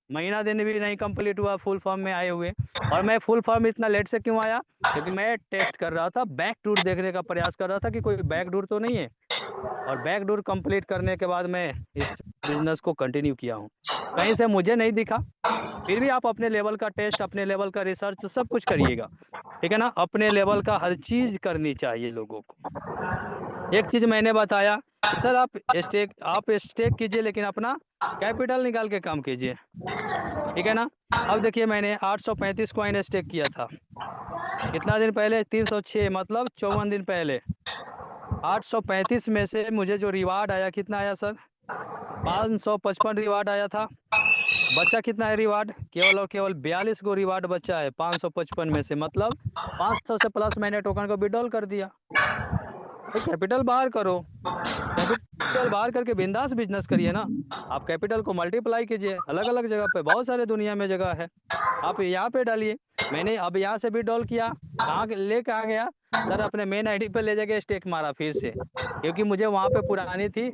महीना दिन भी नहीं कंप्लीट हुआ फुल फॉर्म में आए हुए। और मैं फुल फॉर्म इतना लेट से क्यों आया? क्योंकि मैं टेस्ट कर रहा था, बैक डोर देखने का प्रयास कर रहा था कि कोई बैक डोर तो नहीं है। और बैक डोर कंप्लीट करने के बाद मैं इस बिजनेस को कंटिन्यू किया हूँ। कहीं से मुझे नहीं दिखा। फिर भी आप अपने लेवल का टेस्ट, अपने लेवल का रिसर्च सब कुछ करिएगा, ठीक है ना। अपने लेवल का हर चीज़ करनी चाहिए लोगों को। एक चीज़ मैंने बताया कि सर आप स्टेक कीजिए, लेकिन अपना कैपिटल निकाल के काम कीजिए, ठीक है ना। अब देखिए, मैंने 835 कॉइन स्टेक किया था। कितना दिन पहले? 306, मतलब 54 दिन पहले। 835 में से मुझे जो रिवार्ड आया, कितना आया सर? 555 रिवार्ड आया था। बच्चा कितना है रिवार्ड? केवल और केवल 42 को रिवार्ड बचा है 555 में से, मतलब 500 से प्लस मैंने टोकन को विड्रॉल कर दिया। तो कैपिटल बाहर करो, कैपिटल बाहर करके बिंदास बिजनेस करिए ना। आप कैपिटल को मल्टीप्लाई कीजिए, अलग अलग जगह पे, बहुत सारे दुनिया में जगह है, आप यहाँ पे डालिए। मैंने अब यहाँ से विड्रॉल किया, कहाँ गया सर? अपने मेन आईडी पे ले जाके स्टेक मारा फिर से, क्योंकि मुझे वहाँ पे पुरानी थी,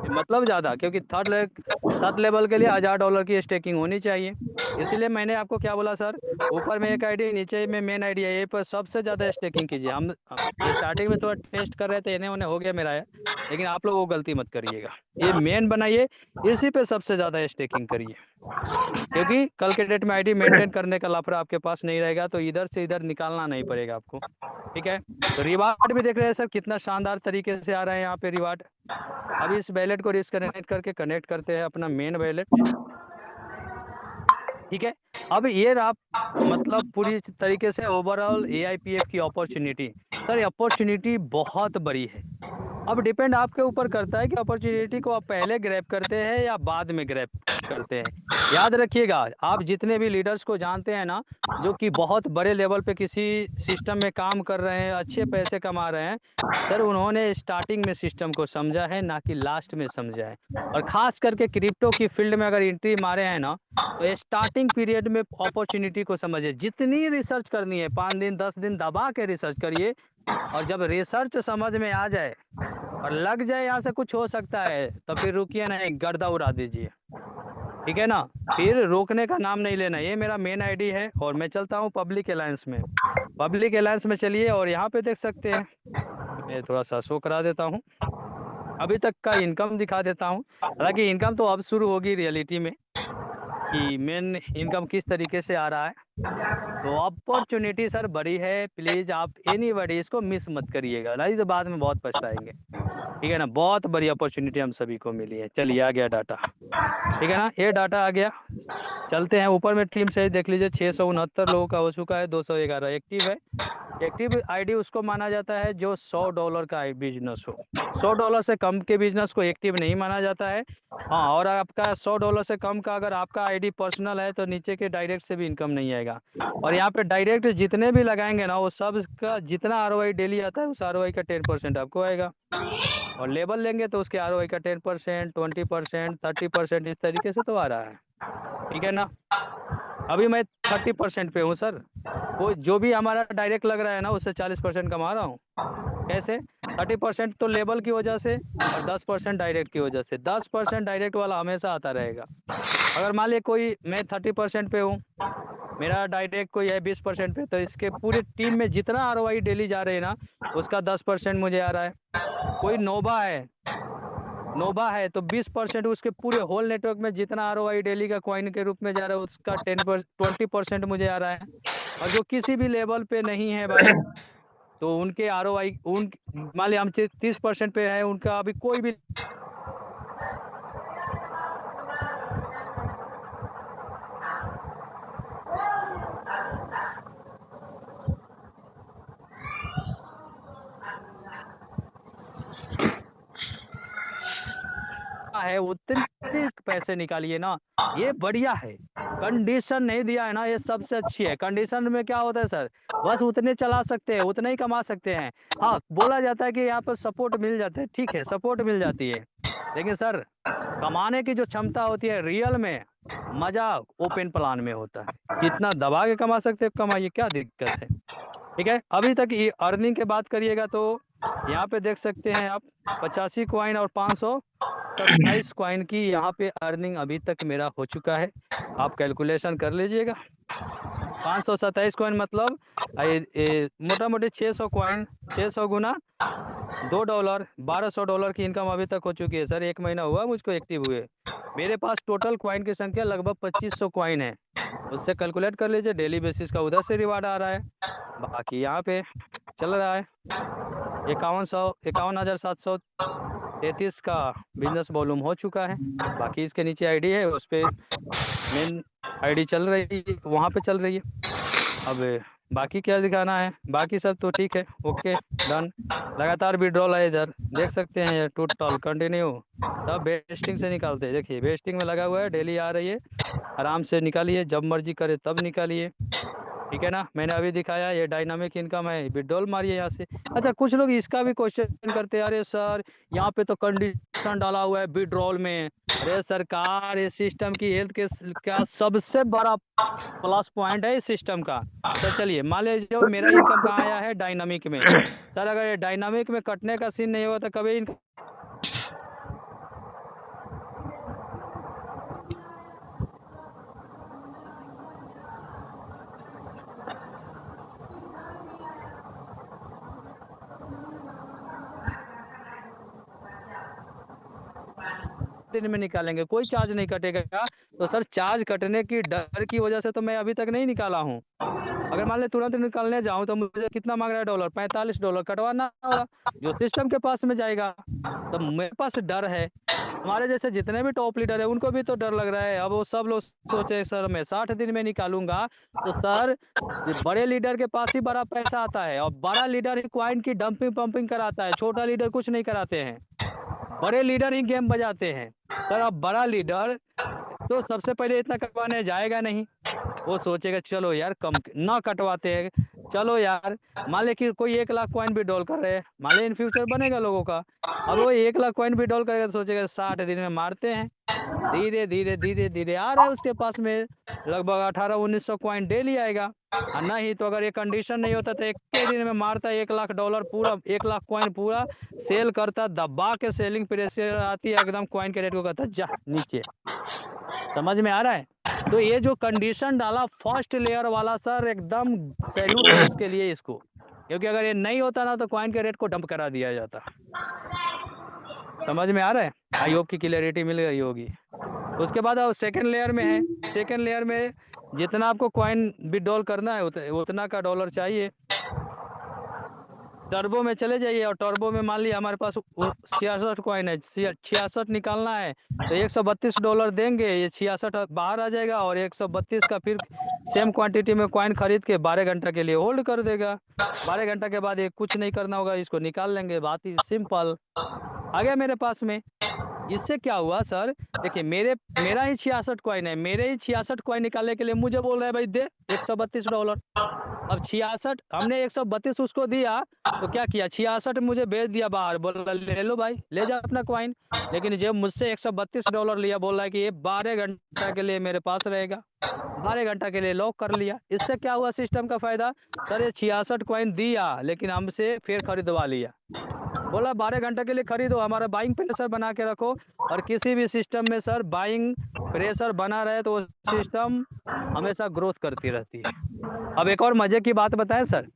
मतलब ज़्यादा, क्योंकि थर्ड लेवल के लिए $1000 की स्टेकिंग होनी चाहिए। इसीलिए मैंने आपको क्या बोला सर, ऊपर में एक आईडी, नीचे में मेन आईडी है, ये पर सबसे ज़्यादा स्टेकिंग कीजिए। हम स्टार्टिंग में थोड़ा टेस्ट कर रहे थे, इन्हें उन्हें हो गया मेरा है, लेकिन आप लोग वो गलती मत करिएगा। ये मेन बनाइए, इसी पे सबसे ज़्यादा स्टेकिंग करिए, क्योंकि कल के डेट में आईडी मेंटेन करने का लाफड़ा आपके पास नहीं रहेगा, तो इधर से इधर निकालना नहीं पड़ेगा आपको, ठीक है। तो रिवार्ड भी देख रहे हैं सर, कितना शानदार तरीके से आ रहा है यहाँ पे रिवार्ड। अब इस वैलेट को डिस्कनेक्ट करके कनेक्ट करते हैं अपना मेन वैलेट, ठीक है। अब ये रहा, मतलब पूरी तरीके से ओवरऑल AIPF की अपॉर्चुनिटी। सर अपॉर्चुनिटी बहुत बड़ी है। अब डिपेंड आपके ऊपर करता है कि अपॉर्चुनिटी को आप पहले ग्रैब करते हैं या बाद में ग्रैब करते हैं। याद रखिएगा, आप जितने भी लीडर्स को जानते हैं ना, जो कि बहुत बड़े लेवल पे किसी सिस्टम में काम कर रहे हैं, अच्छे पैसे कमा रहे हैं, सर उन्होंने स्टार्टिंग में सिस्टम को समझा है, ना कि लास्ट में समझा है। और ख़ास करके क्रिप्टो की फील्ड में अगर एंट्री मारे हैं ना, तो स्टार्टिंग पीरियड में अपॉर्चुनिटी को समझिए। जितनी रिसर्च करनी है, 5 दिन 10 दिन दबा के रिसर्च करिए, और जब रिसर्च समझ में आ जाए और लग जाए यहाँ से कुछ हो सकता है, तो फिर रुकिए नहीं, गर्दा उड़ा दीजिए, ठीक है ना। फिर रोकने का नाम नहीं लेना। ये मेरा मेन आईडी है और मैं चलता हूँ पब्लिक अलायंस में। पब्लिक अलायंस में चलिए, और यहाँ पे देख सकते हैं, मैं थोड़ा सा शो करा देता हूँ, अभी तक का इनकम दिखा देता हूँ। हालांकि इनकम तो अब शुरू होगी रियलिटी में, कि मेन इनकम किस तरीके से आ रहा है। तो अपॉर्चुनिटी सर बड़ी है, प्लीज़ आप एनीबॉडी इसको मिस मत करिएगा, नहीं तो बाद में बहुत पछताएंगे, ठीक है ना। बहुत बड़ी अपॉर्चुनिटी हम सभी को मिली है। चलिए आ गया डाटा, ठीक है ना, ये डाटा आ गया। चलते हैं ऊपर में, टीम से देख लीजिए, 669 लोगों का हो चुका है, 211 एक्टिव है। एक्टिव आईडी उसको माना जाता है जो $100 का बिजनेस हो। $100 से कम के बिजनेस को एक्टिव नहीं माना जाता है। हाँ, और आपका $100 से कम का अगर आपका आईडी पर्सनल है, तो नीचे के डायरेक्ट से भी इनकम नहीं आएगा। और यहाँ पे डायरेक्ट जितने भी लगाएंगे ना, वो सब का जितना ROI डेली आता है, उस ROI का 10% आपको आएगा। और लेबल लेंगे तो उसके ROI का 10%, 20%, 30%, इस तरीके से तो आ रहा है, ठीक है ना। अभी मैं 30% पे हूँ सर। कोई जो भी हमारा डायरेक्ट लग रहा है ना, उससे 40% कमा रहा हूँ। कैसे? 30% तो लेबल की वजह से, और 10% डायरेक्ट की वजह से। 10% डायरेक्ट वाला हमेशा आता रहेगा। अगर मान लिया कोई, मैं 30% पे हूँ, मेरा डायरेक्ट कोई है 20% पे, तो इसके पूरे टीम में जितना ROI डेली जा रहे हैं ना, उसका 10% मुझे आ रहा है। कोई नोबा है तो 20%, उसके पूरे होल नेटवर्क में जितना ROI डेली का कॉइन के रूप में जा रहा है, उसका 20% मुझे आ रहा है। और जो किसी भी लेवल पे नहीं है भाई, तो उनके ROI, उन मान लिया हम 30% पे है, उनका अभी कोई भी है, उतने पैसे निकालिए ना, ये बढ़िया है। कंडीशन नहीं दिया है ना, ये सबसे अच्छी है। कंडीशन में क्या होता है सर, बस उतने चला सकते हैं, उतने ही कमा सकते हैं। हाँ, बोला जाता है कि यहाँ पर सपोर्ट मिल जाता है, ठीक है, सपोर्ट मिल जाती है, लेकिन सर कमाने की जो क्षमता होती है रियल में, मजा ओपन प्लान में होता है। जितना दबा के कमा सकते हो कमाइए, क्या दिक्कत है, ठीक है। अभी तक ये अर्निंग की बात करिएगा तो यहाँ पे देख सकते हैं आप, 85 कॉइन और 527 कॉइन की यहाँ पे अर्निंग अभी तक मेरा हो चुका है। आप कैलकुलेशन कर लीजिएगा। 527 कॉइन मतलब मोटा मोटी 600 कॉइन, 600 गुना $2, $1200 की इनकम अभी तक हो चुकी है सर। 1 महीना हुआ मुझको एक्टिव हुए। मेरे पास टोटल कॉइन की संख्या लगभग 2500 कॉइन है। उससे कैलकुलेट कर लीजिए, डेली बेसिस का उधर से रिवार्ड आ रहा है। बाकी यहाँ पे चल रहा है 51,733 का बिजनेस वॉल्यूम हो चुका है। बाकी इसके नीचे आईडी है, उस पर मेन आईडी चल रही है, वहाँ पे चल रही है। अब बाकी क्या दिखाना है, बाकी सब तो ठीक है, ओके डन। लगातार विड्रॉल है, इधर देख सकते हैं ये टोटल कंटिन्यू सब वेस्टिंग से निकालते हैं। देखिए वेस्टिंग में लगा हुआ है, डेली आ रही है, आराम से निकालिए, जब मर्जी करे तब निकालिए, ठीक है ना। मैंने अभी दिखाया ये डायनामिक इनकम है, विड्रॉल मारिए यहाँ से। अच्छा कुछ लोग इसका भी क्वेश्चन करते हैं, अरे सर यहाँ पे तो कंडीशन डाला हुआ है विड्रॉल में। अरे सरकार, ये सिस्टम की हेल्थ के का सबसे बड़ा प्लस पॉइंट है इस सिस्टम का। तो चलिए मान लीजिए मेरा इनकम कहाँ आया है, डायनामिक में। सर अगर ये डायनामिक में कटने का सीन नहीं हुआ तो कभी दिन में निकालेंगे, कोई चार्ज नहीं कटेगा। तो सर चार्ज कटने की डर की वजह से तो मैं अभी तक नहीं निकाला हूँ। अगर मान ले तुरंत निकालने जाऊँ तो मुझे कितना मांग रहा है डॉलर, $45 कटवाना होगा, जो सिस्टम के पास में जाएगा। तो मेरे पास डर है, हमारे जैसे जितने भी टॉप लीडर है उनको भी तो डर लग रहा है। अब वो सब लोग सोचे सर मैं 60 दिन में निकालूंगा, तो सर बड़े लीडर के पास ही बड़ा पैसा आता है, और बड़ा लीडर ही क्वाइन की डंपिंग पंपिंग कराता है, छोटा लीडर कुछ नहीं कराते हैं, बड़े लीडर ही गेम बजाते हैं। सर अब बड़ा लीडर तो सबसे पहले इतना कटवाने जाएगा नहीं, वो सोचेगा चलो यार कम ना कटवाते हैं, चलो यार। मान ले कि कोई 1 लाख कॉइन भी डॉल कर रहे हैं, मान ले इन फ्यूचर बनेगा लोगों का, अब वो 1 लाख कॉइन भी डॉल करेगा तो सोचेगा 60 दिन में मारते हैं। धीरे धीरे धीरे धीरे आ रहा है उसके पास में लगभग 1800-1900 कॉइन डेली आएगा। और नहीं तो अगर ये कंडीशन नहीं होता तो एक के दिन में मारता $1 लाख पूरा, 1 लाख कॉइन पूरा सेल करता, दबा के सेलिंग प्रेशर आती है एकदम, कॉइन के रेट को कहता जा नीचे। समझ में आ रहा है। तो ये जो कंडीशन डाला फर्स्ट लेयर वाला सर, एकदम सैल्यूट है इसके लिए इसको, क्योंकि अगर ये नहीं होता ना तो कॉइन के रेट को डंप करा दिया जाता। समझ में आ रहा है, आई होप की क्लियरिटी मिल गई होगी। उसके बाद अब सेकेंड लेयर में है, सेकेंड लेयर में जितना आपको कॉइन विड्रॉल करना है उतना का डॉलर चाहिए। टर्बो में चले जाइए, और टर्बो में मान लिया हमारे पास 66 कॉइन है, 66 निकालना है तो $132 देंगे, ये 66 बाहर आ जाएगा, और 132 का फिर सेम क्वांटिटी में कॉइन खरीद के 12 घंटा के लिए होल्ड कर देगा। 12 घंटा के बाद ये कुछ नहीं करना होगा, इसको निकाल लेंगे, बात ही सिंपल। आ गया मेरे पास में। इससे क्या हुआ सर, देखिए मेरा ही 66 कॉइन है, मेरे ही 66 कॉइन निकालने के लिए मुझे बोल रहा है भाई दे $132। अब 66 हमने 132 उसको दिया, तो क्या किया 66 मुझे भेज दिया बाहर, बोला ले लो भाई ले जा अपना कॉइन। लेकिन जब मुझसे $132 लिया, बोल रहा है कि ये 12 घंटा के लिए मेरे पास रहेगा, 12 घंटा के लिए लॉक कर लिया। इससे क्या हुआ सिस्टम का फायदा, सर ये 66 कॉइन दिया लेकिन हमसे फिर खरीदवा लिया, बोला 12 घंटे के लिए खरीदो, हमारा बाइंग प्रेशर बना के रखो। और किसी भी सिस्टम में सर बाइंग प्रेशर बना रहे तो सिस्टम हमेशा ग्रोथ करती रहती है। अब एक और मजे की बात बताएं सर,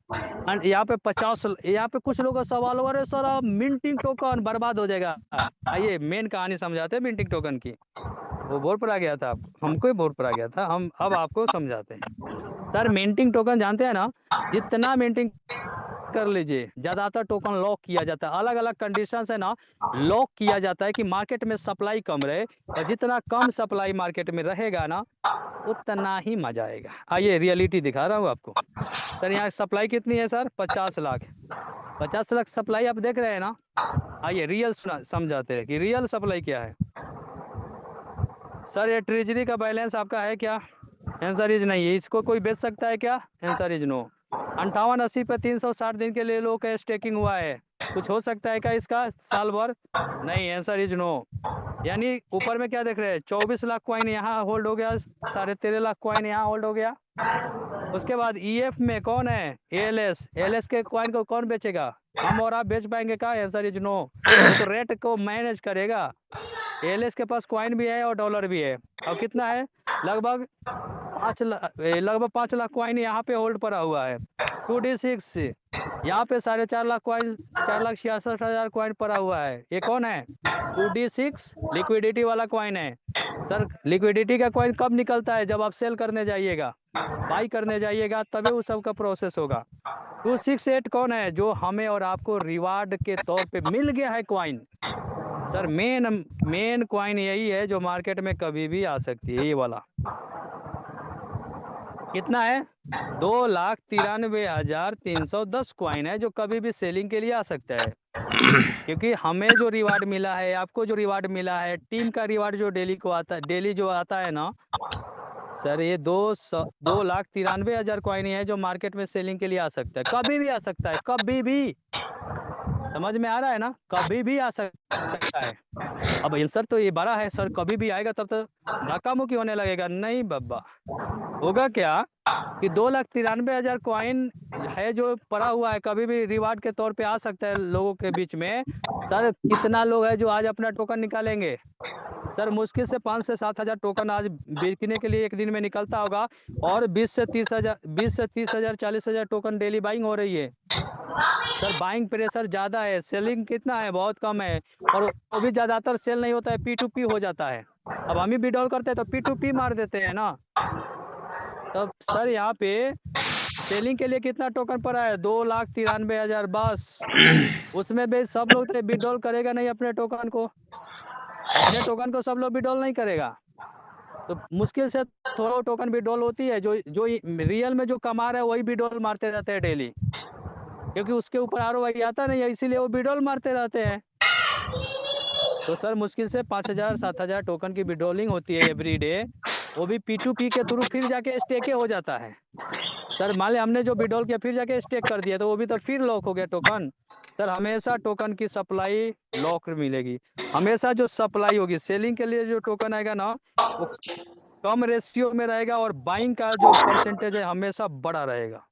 यहाँ पे 50, यहाँ पे कुछ लोगों का सवाल हो रहा है सर अब मिंटिंग टोकन बर्बाद हो जाएगा। आइए मेन कहानी समझाते हैं मिंटिंग टोकन की। वो बोर्ड पर आ गया था, हमको ही बोर्ड पर आ गया था, हम अब आपको समझाते हैं। सर मिंटिंग टोकन जानते हैं ना, जितना मिंटिंग कर लीजिए ज्यादातर टोकन लॉक किया जाता है, अलग अलग कंडीशन है ना, लॉक किया जाता है कि मार्केट में सप्लाई कम रहे, और जितना कम सप्लाई मार्केट में रहेगा ना उतना ही मजा आएगा। आइए रियलिटी दिखा रहा हूँ आपको। सर यहाँ सप्लाई कितनी है सर, 50 लाख, 50 लाख सप्लाई आप देख रहे हैं ना। आइए रियल समझाते हैं कि रियल सप्लाई क्या है। सर ये ट्रेजरी का बैलेंस आपका है क्या, आंसर इज नहीं है। इसको कोई बेच सकता है क्या, आंसर इज नो। 5880 पे 360 दिन के लिए लोगों का स्टेकिंग हुआ है, कुछ हो सकता है क्या इसका साल भर, नहीं, आंसर इज नो। यानी ऊपर में क्या देख रहे हैं, 24 लाख कॉइन यहाँ होल्ड हो गया, 13.5 लाख कॉइन यहाँ होल्ड हो गया। उसके बाद ईएफ में कौन है, एलएस के कॉइन को कौन बेचेगा, हम और आप बेच पाएंगे क्या, आंसर इज नो। तो रेट को मैनेज करेगा, एएलएस के पास कॉइन भी है और डॉलर भी है। और कितना है, लगभग 5 लाख कॉइन यहाँ पे होल्ड पड़ा हुआ है। 2D6 यहाँ पे 4.5 लाख कॉइन, 4,66,000 कॉइन पड़ा हुआ है। ये कौन है, 2D6 लिक्विडिटी वाला कॉइन है। सर लिक्विडिटी का कॉइन कब निकलता है, जब आप सेल करने जाइएगा, बाई करने जाइएगा, तभी उस सब का प्रोसेस होगा। 268 कौन है, जो हमें और आपको रिवार्ड के तौर पे मिल गया है कॉइन। सर मेन कॉइन यही है जो मार्केट में कभी भी आ सकती है, ये वाला। कितना है, 2,93,310 कॉइन है जो कभी भी सेलिंग के लिए आ सकता है। क्योंकि हमें जो रिवार्ड मिला है, आपको जो रिवार्ड मिला है, टीम का रिवार्ड जो डेली को आता है, डेली जो आता है ना सर, ये 2,93,000 कॉइन है जो मार्केट में सेलिंग के लिए आ सकता है, कभी भी आ सकता है, कभी भी। समझ में आ रहा है ना, कभी भी आ सकता है। अब आंसर तो ये बड़ा है सर, कभी भी आएगा तब तो धक्का मुक्की होने लगेगा। नहीं बाबा, होगा क्या कि 2,93,000 कॉइन है जो पड़ा हुआ है, कभी भी रिवार्ड के तौर पे आ सकता है लोगों के बीच में। सर कितना लोग है जो आज अपना टोकन निकालेंगे, सर मुश्किल से 5 से 7 हजार टोकन आज बेचने के लिए एक दिन में निकलता होगा। और 20 से 30 हजार 40 हजार टोकन डेली बाइंग हो रही है। सर बाइंग प्रेशर ज़्यादा है, सेलिंग कितना है, बहुत कम है। और वो भी ज़्यादातर सेल नहीं होता है, P2P हो जाता है। अब हम ही विड्रॉल करते हैं तो P2P मार देते हैं ना। तब सर यहाँ पे सेलिंग के लिए कितना टोकन पड़ा है, 2,93,000 बस। उसमें भी सब लोग तो विड्रॉल करेगा नहीं अपने टोकन को, अपने टोकन को सब लोग विड्रॉल नहीं करेगा। तो मुश्किल से थोड़ा टोकन विड्रॉल होती है, जो जो रियल में जो कमा रहा है वही विड्रॉल मारते रहते हैं डेली, क्योंकि उसके ऊपर ROI आता नहीं है, इसीलिए वो विड्रॉल मारते रहते हैं। तो सर मुश्किल से 5,000 7,000 टोकन की विड्रॉलिंग होती है एवरी डे, वो भी P2P के थ्रू फिर जाके स्टेके हो जाता है। सर मान लिया हमने जो विड्रॉल किया फिर जाके स्टेक कर दिया, तो वो भी तो फिर लॉक हो गया टोकन। सर हमेशा टोकन की सप्लाई लॉक मिलेगी, हमेशा जो सप्लाई होगी सेलिंग के लिए जो टोकन आएगा ना वो कम रेशियो में रहेगा, और बाइंग का जो परसेंटेज है हमेशा बड़ा रहेगा।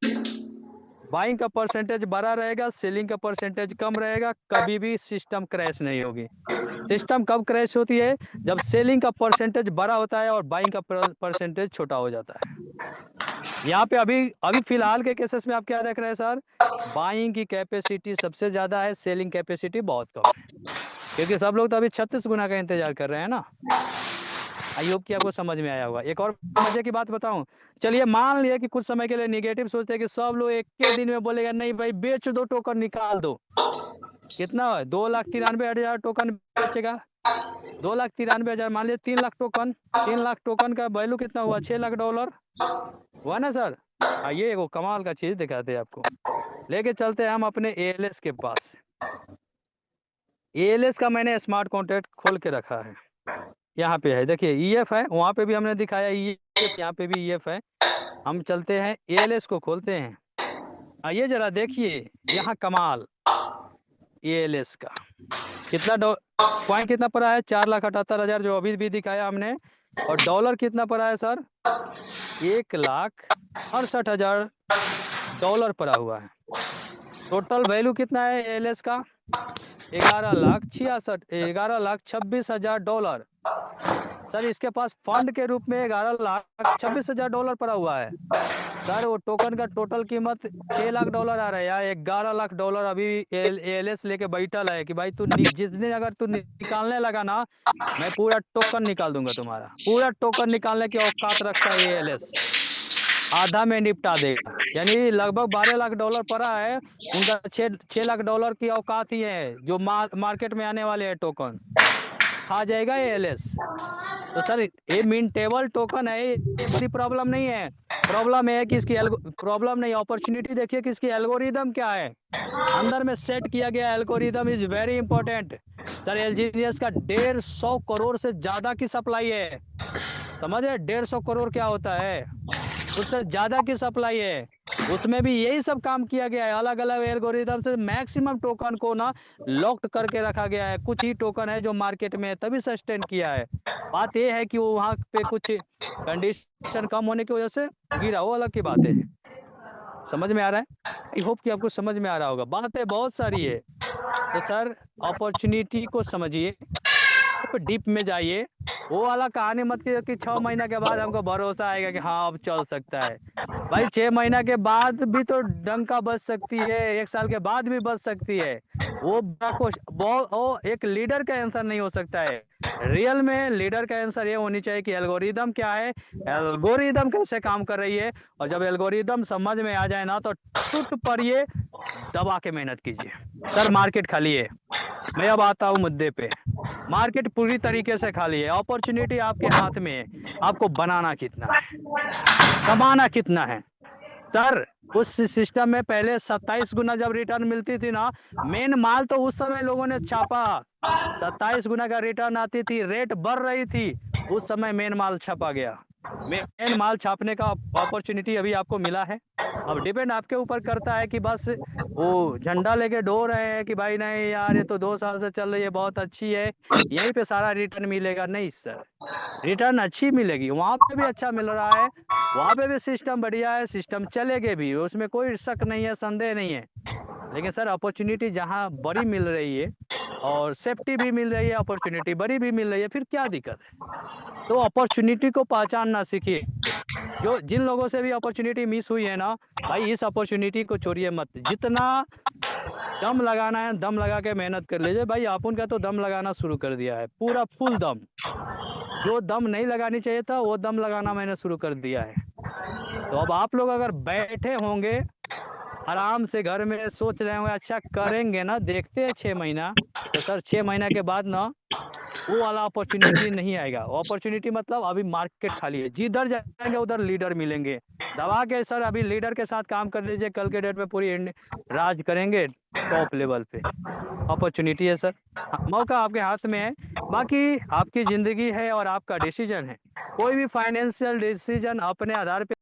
बाइंग का परसेंटेज बड़ा रहेगा, सेलिंग का परसेंटेज कम रहेगा, कभी भी सिस्टम क्रैश नहीं होगी। सिस्टम कब क्रैश होती है, जब सेलिंग का परसेंटेज बड़ा होता है और बाइंग का परसेंटेज छोटा हो जाता है। यहाँ पे अभी अभी फिलहाल के केसेस में आप क्या देख रहे हैं सर, बाइंग की कैपेसिटी सबसे ज्यादा है, सेलिंग कैपेसिटी बहुत कम है, क्योंकि सब लोग तो अभी 36 गुना का इंतजार कर रहे हैं ना। आई होप कि आपको समझ में आया होगा। एक और मजे की बात बताऊं, चलिए मान लिया कि कुछ समय के लिए निगेटिव सोचते हैं कि सब लोग एक के दिन में बोलेगा नहीं भाई बेच दो, टोकन निकाल दो। कितना है, 2,93,000 टोकन बेचेगा, 2,93,000 मान लिया 3 लाख टोकन, 3 लाख टोकन का वैल्यू कितना हुआ, $6 लाख हुआ ना सर। आइए वो कमाल का चीज दिखाते हैं आपको, लेके चलते हैं हम अपने ALS के पास। ALS का मैंने स्मार्ट कॉन्ट्रैक्ट खोल के रखा है, यहाँ पे है देखिए EF है, वहाँ पे भी हमने दिखाया EF, यहाँ पे भी EF है। हम चलते हैं ALS को खोलते हैं, आइए जरा देखिए यहाँ कमाल ALS का कितना कॉइन कितना पड़ा है, 4,78,000 जो अभी भी दिखाया हमने। और डॉलर कितना पड़ा है सर, 1,68,000 डॉलर पड़ा हुआ है। टोटल वैल्यू कितना है ALS का, 11,26,000 डॉलर। सर इसके पास फंड के रूप में 11,26,000 डॉलर पड़ा हुआ है। सर वो टोकन का टोटल कीमत $6 लाख आ रहा है यार, 11 लाख डॉलर अभी ALS लेके बैठा है कि भाई तू जिस दिन अगर तू निकालने लगा ना, मैं पूरा टोकन निकाल दूंगा, तुम्हारा पूरा टोकन निकालने की औकात रखता है ALS, आधा में निपटा देगा। यानी लगभग 12 लाख डॉलर पड़ा है, उनका 6 लाख डॉलर की औकात ही है जो मार्केट में आने वाले हैं टोकन, खा जाएगा ALS। तो सर ये मिंटेबल टोकन है, ये बड़ी प्रॉब्लम नहीं है। प्रॉब्लम है कि इसकी प्रॉब्लम नहीं, अपॉर्चुनिटी देखिए कि इसकी एल्गोरिदम क्या है, अंदर में सेट किया गया algorithm is very important. Sir एलजीनियस का 150 करोड़ से ज्यादा की सप्लाई है, समझ रहे, 150 करोड़ क्या होता है, उससे ज्यादा की सप्लाई है। उसमें भी यही सब काम किया गया है, अलग अलग एल्गोरिदम से मैक्सिमम टोकन को ना लॉक्ड करके रखा गया है। कुछ ही टोकन है जो मार्केट में है, तभी सस्टेन किया है। बात यह है कि वो वहां पे कुछ कंडीशन कम होने की वजह से गिरा, वो अलग की बात है। समझ में आ रहा है, आई होप कि आपको समझ में आ रहा होगा। बातें बहुत सारी है, तो सर अपॉर्चुनिटी को समझिए, आप डीप में जाइए, वो वाला कहानी मत कीजिए कि 6 महीना के बाद हमको भरोसा आएगा कि हाँ अब चल सकता है। भाई 6 महीना के बाद भी तो डंका बज सकती है, 1 साल के बाद भी बज सकती है। वो बड़ा वो एक लीडर का आंसर नहीं हो सकता है। रियल में लीडर का आंसर ये होनी चाहिए कि एल्गोरिदम क्या है, एल्गोरिदम कैसे काम कर रही है, और जब एल्गोरिदम समझ में आ जाए ना तो टूट पड़िए, दबा के मेहनत कीजिए। सर मार्केट खाली है, मैं अब आता हूँ मुद्दे पे। मार्केट पूरी तरीके से खाली है, अपॉर्चुनिटी आपके हाथ में है, आपको बनाना कितना है, कमाना कितना है। सर उस सिस्टम में पहले 27 गुना जब रिटर्न मिलती थी ना, मेन माल तो उस समय लोगों ने छापा, 27 गुना का रिटर्न आती थी, रेट बढ़ रही थी, उस समय मेन माल छापा गया। मेन माल छापने का अपॉर्चुनिटी अभी आपको मिला है। अब डिपेंड आपके ऊपर करता है कि बस वो झंडा लेके डो रहे हैं कि भाई नहीं यार ये तो 2 साल से चल रही है, बहुत अच्छी है, यहीं पे सारा रिटर्न मिलेगा। नहीं सर, रिटर्न अच्छी मिलेगी, वहां पे भी अच्छा मिल रहा है, वहां पे भी सिस्टम बढ़िया है, सिस्टम चलेगे भी, उसमें कोई शक नहीं है, संदेह नहीं है। लेकिन सर अपॉर्चुनिटी जहाँ बड़ी मिल रही है और सेफ्टी भी मिल रही है, अपॉर्चुनिटी बड़ी भी मिल रही है, फिर क्या दिक्कत है। तो अपॉर्चुनिटी को पहचानना सीखिए। जो जिन लोगों से भी अपॉर्चुनिटी मिस हुई है ना, भाई इस अपॉर्चुनिटी को छोड़िए मत, जितना दम लगाना है दम लगा के मेहनत कर लीजिए। भाई अपन का तो दम लगाना शुरू कर दिया है, पूरा फुल दम, जो दम नहीं लगानी चाहिए था वो दम लगाना मैंने शुरू कर दिया है। तो अब आप लोग अगर बैठे होंगे आराम से घर में सोच रहे होंगे अच्छा करेंगे ना, देखते हैं 6 महीना, तो सर 6 महीना के बाद ना वो वाला अपॉर्चुनिटी नहीं आएगा। अपॉर्चुनिटी मतलब अभी मार्केट खाली है, जिधर जाएंगे उधर लीडर मिलेंगे, दबा के सर अभी लीडर के साथ काम कर लीजिए, कल के डेट में पूरी राज करेंगे टॉप लेवल पे। अपॉर्चुनिटी है सर, मौका आपके हाथ में है, बाकी आपकी जिंदगी है और आपका डिसीजन है। कोई भी फाइनेंशियल डिसीजन अपने आधार पे